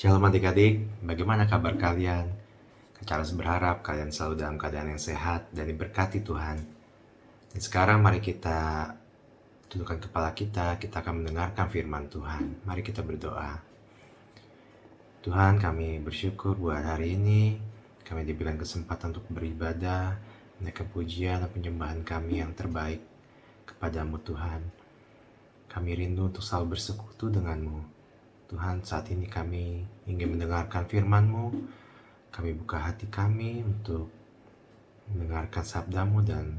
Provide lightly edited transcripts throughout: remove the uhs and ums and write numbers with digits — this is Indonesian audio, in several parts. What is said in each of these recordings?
Shalom adik-adik, bagaimana kabar kalian? Kak Charles berharap kalian selalu dalam keadaan yang sehat dan diberkati Tuhan. Dan sekarang mari kita tundukkan kepala kita akan mendengarkan firman Tuhan. Mari kita berdoa. Tuhan, kami bersyukur buat hari ini kami diberikan kesempatan untuk beribadah, menaikkan pujian dan penyembahan kami yang terbaik kepadamu Tuhan. Kami rindu untuk selalu bersekutu denganmu. Tuhan, saat ini kami ingin mendengarkan firman-Mu. Kami buka hati kami untuk mendengarkan sabda-Mu dan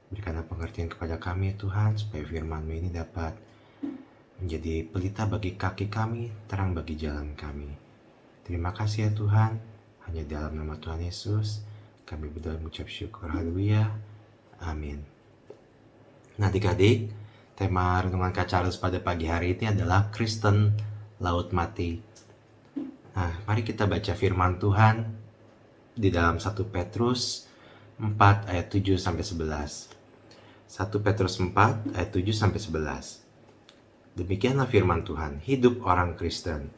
berikanlah pengertian kepada kami Tuhan, supaya firman-Mu ini dapat menjadi pelita bagi kaki kami, terang bagi jalan kami. Terima kasih ya Tuhan, hanya dalam nama Tuhan Yesus kami berdoa mengucap syukur. Haleluya, amin. Nah adik-adik, tema renungan Kak Charles pada pagi hari ini adalah Kristen Laut Mati. Nah, mari kita baca firman Tuhan di dalam 1 Petrus 4 ayat 7 sampai 11. 1 Petrus 4 ayat 7 sampai 11. Demikianlah firman Tuhan, hidup orang Kristen.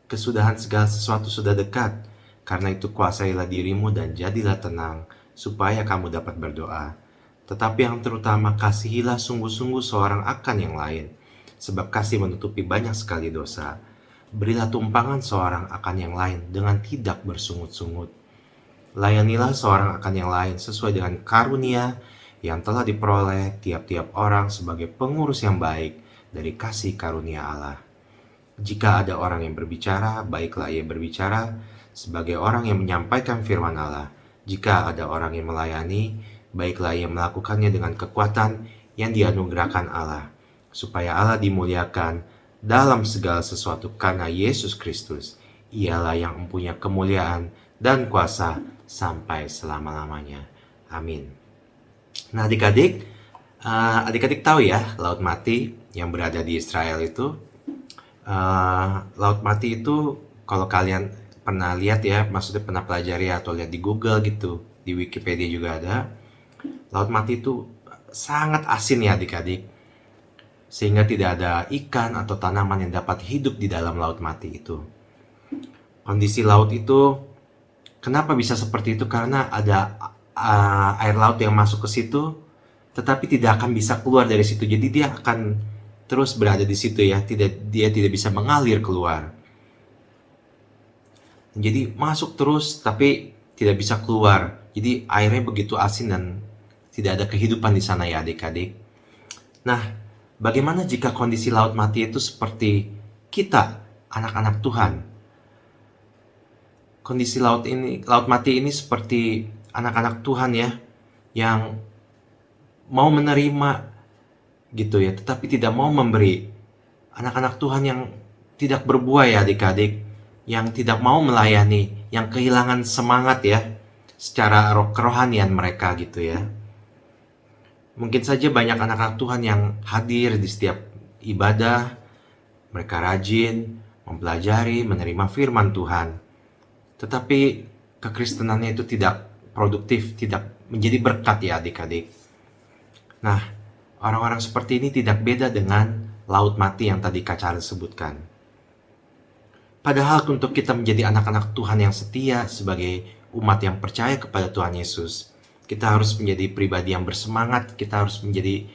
Kesudahan segala sesuatu sudah dekat, karena itu kuasailah dirimu dan jadilah tenang, supaya kamu dapat berdoa. Tetapi yang terutama, kasihilah sungguh-sungguh seorang akan yang lain, sebab kasih menutupi banyak sekali dosa. Berilah tumpangan seorang akan yang lain dengan tidak bersungut-sungut. Layanilah seorang akan yang lain sesuai dengan karunia yang telah diperoleh tiap-tiap orang sebagai pengurus yang baik dari kasih karunia Allah. Jika ada orang yang berbicara, baiklah ia berbicara sebagai orang yang menyampaikan firman Allah. Jika ada orang yang melayani, baiklah ia melakukannya dengan kekuatan yang dianugerahkan Allah, supaya Allah dimuliakan dalam segala sesuatu karena Yesus Kristus. Ialah yang mempunyai kemuliaan dan kuasa sampai selama-lamanya. Amin. Nah adik-adik tahu ya, Laut Mati yang berada di Israel itu, Laut Mati itu kalau kalian pernah lihat ya, maksudnya pernah pelajari atau lihat di Google gitu, di Wikipedia juga ada, Laut Mati itu sangat asin ya adik-adik, sehingga tidak ada ikan atau tanaman yang dapat hidup di dalam Laut Mati itu. Kondisi laut itu kenapa bisa seperti itu? Karena ada air laut yang masuk ke situ, tetapi tidak akan bisa keluar dari situ. Jadi dia akan terus berada di situ ya, dia tidak bisa mengalir keluar. Jadi masuk terus tapi tidak bisa keluar. Jadi airnya begitu asin dan tidak ada kehidupan di sana ya adik-adik. Nah, Bagaimana jika kondisi laut mati itu seperti kita, anak-anak Tuhan? Kondisi laut mati ini seperti anak-anak Tuhan ya, yang mau menerima gitu ya, tetapi tidak mau memberi. Anak-anak Tuhan yang tidak berbuah ya adik-adik, yang tidak mau melayani, yang kehilangan semangat ya, secara kerohanian mereka gitu ya. Mungkin saja banyak anak-anak Tuhan yang hadir di setiap ibadah, mereka rajin, mempelajari, menerima firman Tuhan. Tetapi kekristenannya itu tidak produktif, tidak menjadi berkat ya adik-adik. Nah, orang-orang seperti ini tidak beda dengan laut mati yang tadi Kak Charles sebutkan. Padahal untuk kita menjadi anak-anak Tuhan yang setia sebagai umat yang percaya kepada Tuhan Yesus, kita harus menjadi pribadi yang bersemangat, kita harus menjadi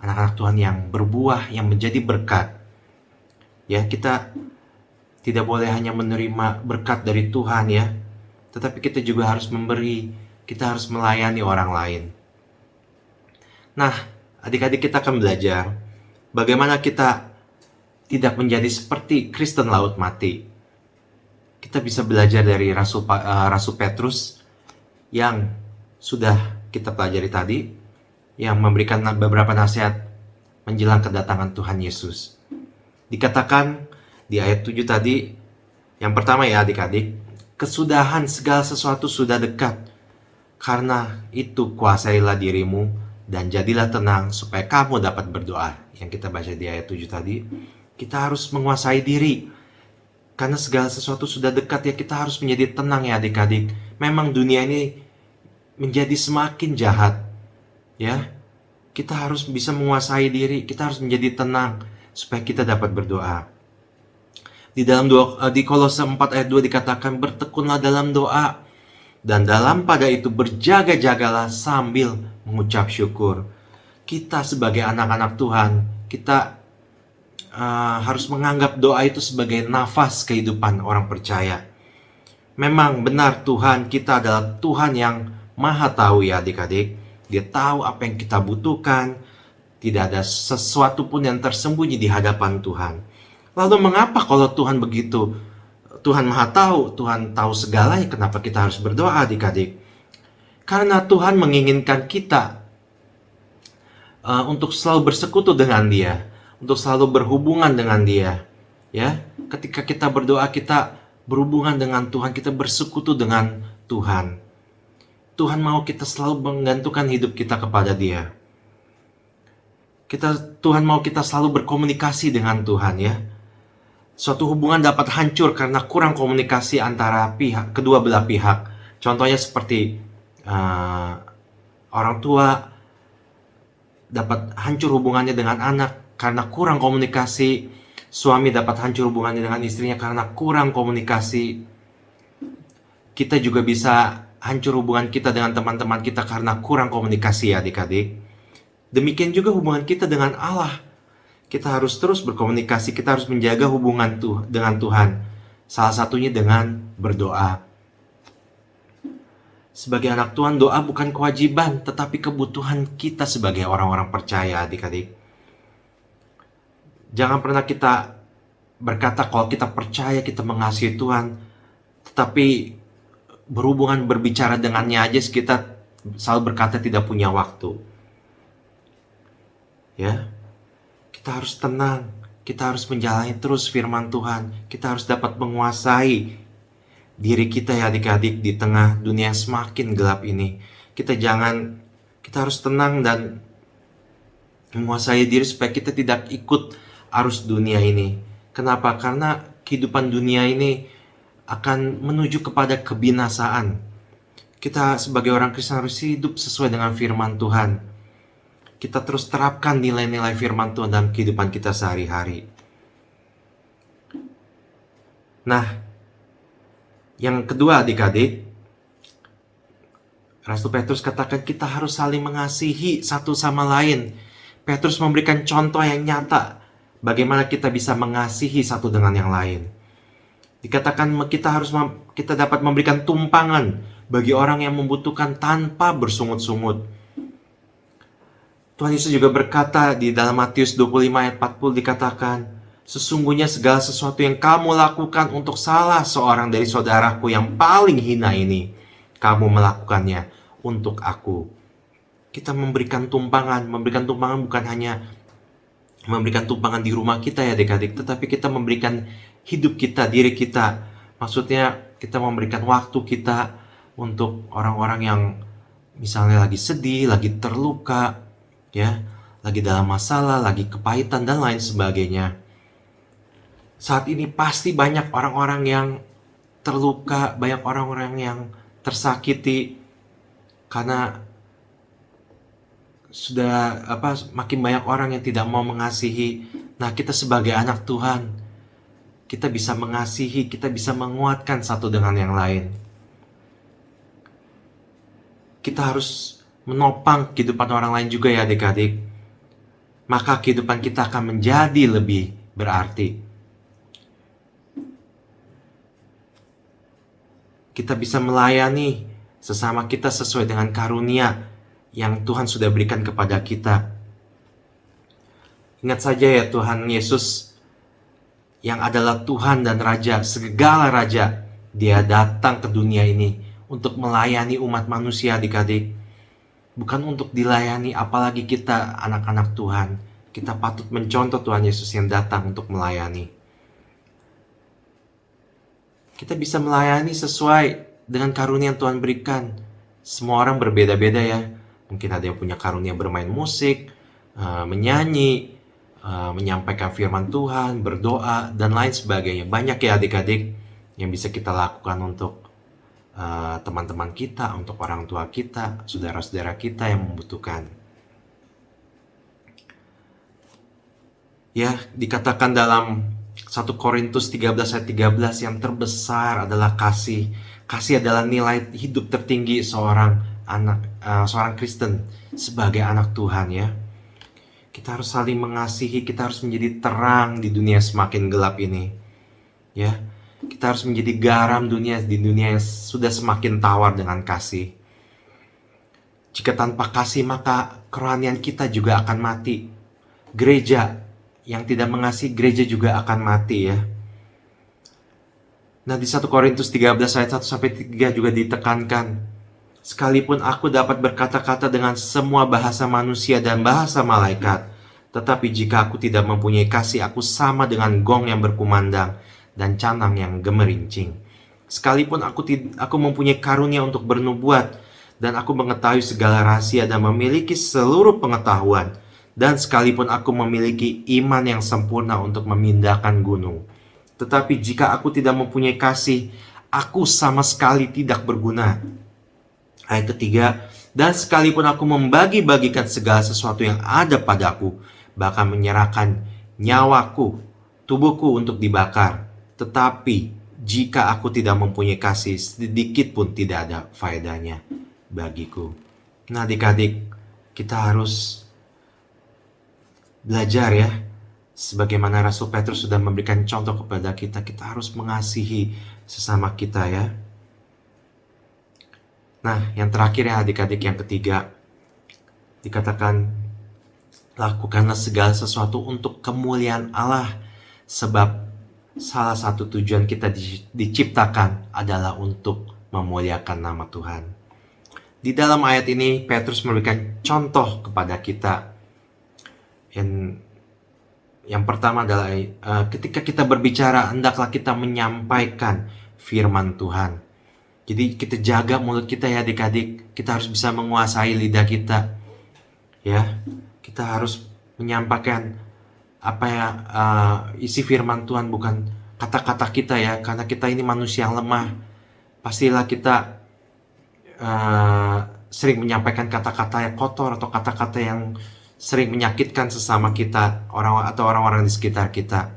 anak-anak Tuhan yang berbuah, yang menjadi berkat. Ya, kita tidak boleh hanya menerima berkat dari Tuhan ya, tetapi kita juga harus memberi, kita harus melayani orang lain. Nah, adik-adik kita akan belajar bagaimana kita tidak menjadi seperti Kristen laut mati. Kita bisa belajar dari Rasul Petrus yang sudah kita pelajari tadi, yang memberikan beberapa nasihat menjelang kedatangan Tuhan Yesus. Dikatakan di ayat 7 tadi, yang pertama ya adik-adik, kesudahan segala sesuatu sudah dekat. Karena itu kuasailah dirimu dan jadilah tenang supaya kamu dapat berdoa. Yang kita baca di ayat 7 tadi, kita harus menguasai diri. Karena segala sesuatu sudah dekat ya, kita harus menjadi tenang ya adik-adik. Memang dunia ini menjadi semakin jahat. Ya, kita harus bisa menguasai diri, kita harus menjadi tenang supaya kita dapat berdoa. Di Kolose 4 ayat 2 dikatakan, bertekunlah dalam doa, dan dalam pada itu berjaga-jagalah sambil mengucap syukur. Kita sebagai anak-anak Tuhan, kita harus menganggap doa itu sebagai nafas kehidupan orang percaya. Memang benar Tuhan kita adalah Tuhan yang maha tahu ya adik-adik. Dia tahu apa yang kita butuhkan. Tidak ada sesuatu pun yang tersembunyi di hadapan Tuhan. Lalu mengapa kalau Tuhan begitu? Tuhan maha tahu, Tuhan tahu segalanya, kenapa kita harus berdoa adik-adik? Karena Tuhan menginginkan kita untuk selalu bersekutu dengan Dia, untuk selalu berhubungan dengan Dia. Ya, ketika kita berdoa, kita berhubungan dengan Tuhan, kita bersekutu dengan Tuhan. Tuhan mau kita selalu menggantungkan hidup kita kepada Dia. Tuhan mau kita selalu berkomunikasi dengan Tuhan ya. Suatu hubungan dapat hancur karena kurang komunikasi antara kedua belah pihak. Contohnya seperti orang tua dapat hancur hubungannya dengan anak karena kurang komunikasi. Suami dapat hancur hubungannya dengan istrinya karena kurang komunikasi. Kita juga bisa hancur hubungan kita dengan teman-teman kita karena kurang komunikasi ya adik-adik. Demikian juga hubungan kita dengan Allah. Kita harus terus berkomunikasi, kita harus menjaga hubungan dengan Tuhan. Salah satunya dengan berdoa. Sebagai anak Tuhan, doa bukan kewajiban, tetapi kebutuhan kita sebagai orang-orang percaya adik-adik. Jangan pernah kita berkata kalau kita percaya, kita mengasihi Tuhan, tetapi berhubungan berbicara dengannya aja kita selalu berkata tidak punya waktu. Ya, kita harus tenang, kita harus menjalani terus firman Tuhan, kita harus dapat menguasai diri kita ya adik-adik di tengah dunia yang semakin gelap ini. Kita harus tenang dan menguasai diri supaya kita tidak ikut arus dunia ini. Kenapa? Karena kehidupan dunia ini akan menuju kepada kebinasaan. Kita sebagai orang Kristen harus hidup sesuai dengan firman Tuhan. Kita terus terapkan nilai-nilai firman Tuhan dalam kehidupan kita sehari-hari. Nah, yang kedua adik-adik, Rasul Petrus katakan kita harus saling mengasihi satu sama lain. Petrus memberikan contoh yang nyata bagaimana kita bisa mengasihi satu dengan yang lain. Dikatakan kita dapat memberikan tumpangan bagi orang yang membutuhkan tanpa bersungut-sungut. Tuhan Yesus juga berkata di dalam Matius 25 ayat 40 dikatakan, sesungguhnya segala sesuatu yang kamu lakukan untuk salah seorang dari saudaraku yang paling hina ini, kamu melakukannya untuk aku. Kita memberikan tumpangan bukan hanya memberikan tumpangan di rumah kita ya adik-adik, tetapi kita memberikan hidup kita, diri kita. Maksudnya kita memberikan waktu kita untuk orang-orang yang misalnya lagi sedih, lagi terluka, ya, lagi dalam masalah, lagi kepahitan dan lain sebagainya. Saat ini pasti banyak orang-orang yang terluka, banyak orang-orang yang tersakiti karena sudah makin banyak orang yang tidak mau mengasihi. Nah, kita sebagai anak Tuhan, kita bisa mengasihi, kita bisa menguatkan satu dengan yang lain. Kita harus menopang kehidupan orang lain juga ya adik-adik. Maka kehidupan kita akan menjadi lebih berarti. Kita bisa melayani sesama kita sesuai dengan karunia yang Tuhan sudah berikan kepada kita. Ingat saja ya, Tuhan Yesus yang adalah Tuhan dan Raja, segala Raja, Dia datang ke dunia ini untuk melayani umat manusia adik-adik. Bukan untuk dilayani, apalagi kita anak-anak Tuhan. Kita patut mencontoh Tuhan Yesus yang datang untuk melayani. Kita bisa melayani sesuai dengan karunia yang Tuhan berikan. Semua orang berbeda-beda ya. Mungkin ada yang punya karunia bermain musik, menyanyi, menyampaikan firman Tuhan, berdoa, dan lain sebagainya. Banyak ya adik-adik yang bisa kita lakukan untuk teman-teman kita, untuk orang tua kita, saudara-saudara kita yang membutuhkan. Ya, dikatakan dalam 1 Korintus 13 ayat 13, yang terbesar adalah kasih. Kasih adalah nilai hidup tertinggi seorang Kristen sebagai anak Tuhan ya. Kita harus saling mengasihi, kita harus menjadi terang di dunia semakin gelap ini. Ya. Kita harus menjadi garam di dunia yang sudah semakin tawar dengan kasih. Jika tanpa kasih maka kerohanian kita juga akan mati. Gereja yang tidak mengasihi, gereja juga akan mati ya. Nah, di 1 Korintus 13 ayat 1-3 juga ditekankan, sekalipun aku dapat berkata-kata dengan semua bahasa manusia dan bahasa malaikat, tetapi jika aku tidak mempunyai kasih, aku sama dengan gong yang berkumandang dan canang yang gemerincing. Sekalipun aku mempunyai karunia untuk bernubuat, dan aku mengetahui segala rahasia dan memiliki seluruh pengetahuan, dan sekalipun aku memiliki iman yang sempurna untuk memindahkan gunung, tetapi jika aku tidak mempunyai kasih, aku sama sekali tidak berguna. Ayat ketiga, dan sekalipun aku membagi-bagikan segala sesuatu yang ada padaku, bahkan menyerahkan nyawaku, tubuhku untuk dibakar, tetapi jika aku tidak mempunyai kasih, sedikit pun tidak ada faedahnya bagiku. Nah adik-adik, kita harus belajar ya. Sebagaimana Rasul Petrus sudah memberikan contoh kepada kita, kita harus mengasihi sesama kita ya. Nah, yang terakhir ya adik-adik, yang ketiga, dikatakan, lakukanlah segala sesuatu untuk kemuliaan Allah, sebab salah satu tujuan kita diciptakan adalah untuk memuliakan nama Tuhan. Di dalam ayat ini, Petrus memberikan contoh kepada kita. Yang pertama adalah ketika kita berbicara, hendaklah kita menyampaikan firman Tuhan. Jadi kita jaga mulut kita ya adik-adik. Kita harus bisa menguasai lidah kita. Ya, kita harus menyampaikan isi firman Tuhan, bukan kata-kata kita ya. Karena kita ini manusia yang lemah. Pastilah kita sering menyampaikan kata-kata yang kotor atau kata-kata yang sering menyakitkan sesama kita, orang-orang di sekitar kita.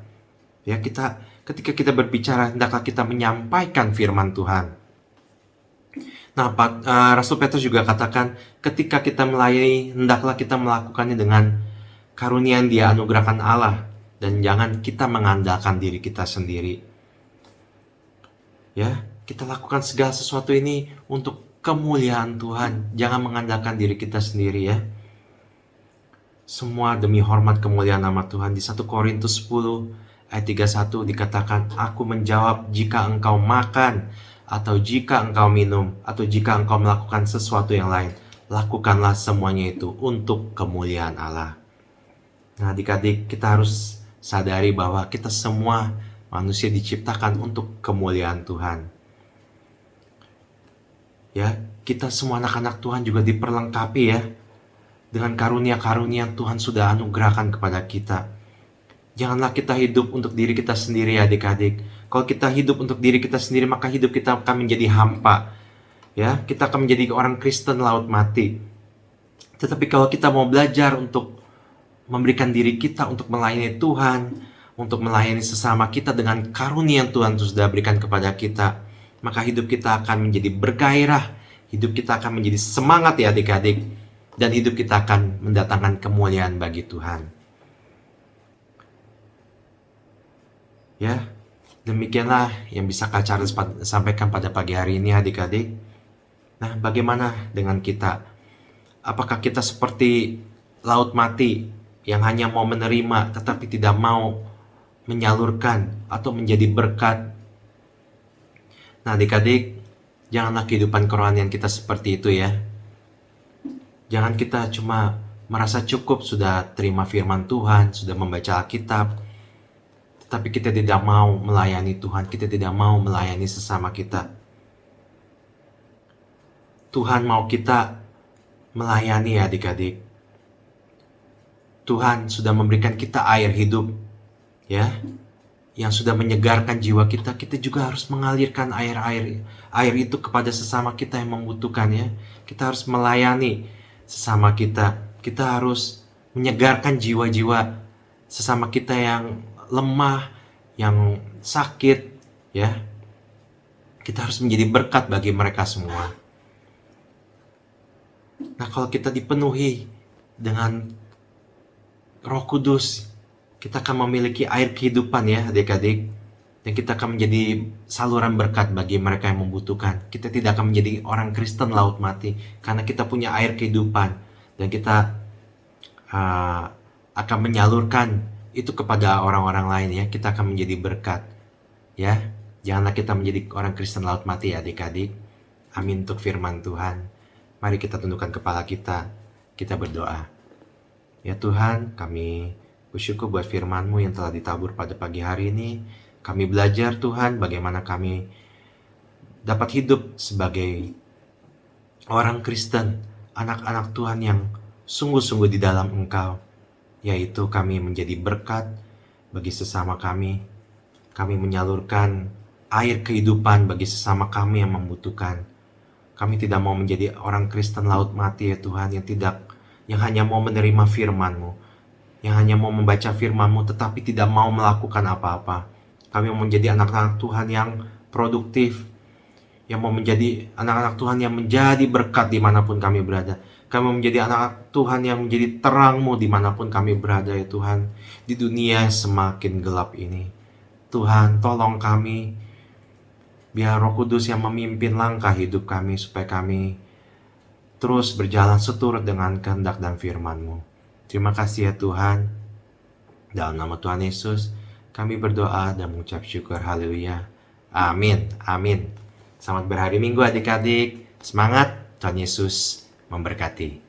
Ya, ketika kita berbicara, hendaklah kita menyampaikan firman Tuhan. Nah, Rasul Petrus juga katakan, ketika kita melayani, hendaklah kita melakukannya dengan karunia yang Dia anugerahkan Allah, dan jangan kita mengandalkan diri kita sendiri. Ya, kita lakukan segala sesuatu ini untuk kemuliaan Tuhan. Jangan mengandalkan diri kita sendiri ya. Semua demi hormat kemuliaan nama Tuhan. Di 1 Korintus 10 ayat 31 dikatakan, aku menjawab, jika engkau makan, atau jika engkau minum, atau jika engkau melakukan sesuatu yang lain, lakukanlah semuanya itu untuk kemuliaan Allah. Nah, adik-adik, kita harus sadari bahwa kita semua manusia diciptakan untuk kemuliaan Tuhan. Ya, kita semua anak-anak Tuhan juga diperlengkapi ya dengan karunia-karunia yang Tuhan sudah anugerahkan kepada kita. Janganlah kita hidup untuk diri kita sendiri ya adik-adik. Kalau kita hidup untuk diri kita sendiri, maka hidup kita akan menjadi hampa. Ya, kita akan menjadi orang Kristen laut mati. Tetapi kalau kita mau belajar untuk memberikan diri kita untuk melayani Tuhan, untuk melayani sesama kita dengan karunia yang Tuhan sudah berikan kepada kita, maka hidup kita akan menjadi bergairah, hidup kita akan menjadi semangat ya adik-adik, dan hidup kita akan mendatangkan kemuliaan bagi Tuhan. Ya, demikianlah yang bisa Kak Charles sampaikan pada pagi hari ini adik-adik. Nah, bagaimana dengan kita? Apakah kita seperti laut mati yang hanya mau menerima tetapi tidak mau menyalurkan atau menjadi berkat? Nah, adik-adik, janganlah kehidupan kerohanian kita seperti itu ya. Jangan kita cuma merasa cukup sudah terima firman Tuhan, sudah membaca Alkitab, tetapi kita tidak mau melayani Tuhan, kita tidak mau melayani sesama kita. Tuhan mau kita melayani ya adik-adik. Tuhan sudah memberikan kita air hidup, ya, yang sudah menyegarkan jiwa kita. Kita juga harus mengalirkan air itu kepada sesama kita yang membutuhkan ya. Kita harus melayani sesama kita. Kita harus menyegarkan jiwa-jiwa sesama kita yang lemah, yang sakit ya. Kita harus menjadi berkat bagi mereka semua. Nah, kalau kita dipenuhi dengan Roh Kudus, kita akan memiliki air kehidupan ya adik-adik. Dan kita akan menjadi saluran berkat bagi mereka yang membutuhkan. Kita tidak akan menjadi orang Kristen laut mati, karena kita punya air kehidupan. Dan kita akan menyalurkan itu kepada orang-orang lain ya. Kita akan menjadi berkat ya. Janganlah kita menjadi orang Kristen laut mati ya adik-adik. Amin untuk firman Tuhan. Mari kita tundukkan kepala kita. Kita berdoa. Ya Tuhan, kami bersyukur buat firman-Mu yang telah ditabur pada pagi hari ini. Kami belajar Tuhan bagaimana kami dapat hidup sebagai orang Kristen, anak-anak Tuhan yang sungguh-sungguh di dalam Engkau, yaitu kami menjadi berkat bagi sesama kami. Kami menyalurkan air kehidupan bagi sesama kami yang membutuhkan. Kami tidak mau menjadi orang Kristen laut mati ya Tuhan, yang hanya mau menerima firman-Mu, yang hanya mau membaca firman-Mu tetapi tidak mau melakukan apa-apa. Kami mau menjadi anak-anak Tuhan yang produktif, yang mau menjadi anak-anak Tuhan yang menjadi berkat dimanapun kami berada. Kami mau menjadi anak Tuhan yang menjadi terang-Mu dimanapun kami berada ya Tuhan, di dunia semakin gelap ini. Tuhan, tolong kami, biar Roh Kudus yang memimpin langkah hidup kami, supaya kami terus berjalan seturut dengan kehendak dan firman-Mu. Terima kasih ya Tuhan. Dalam nama Tuhan Yesus, kami berdoa dan mengucap syukur. Haleluya. Amin. Amin. Selamat berhari Minggu adik-adik. Semangat. Tuhan Yesus memberkati.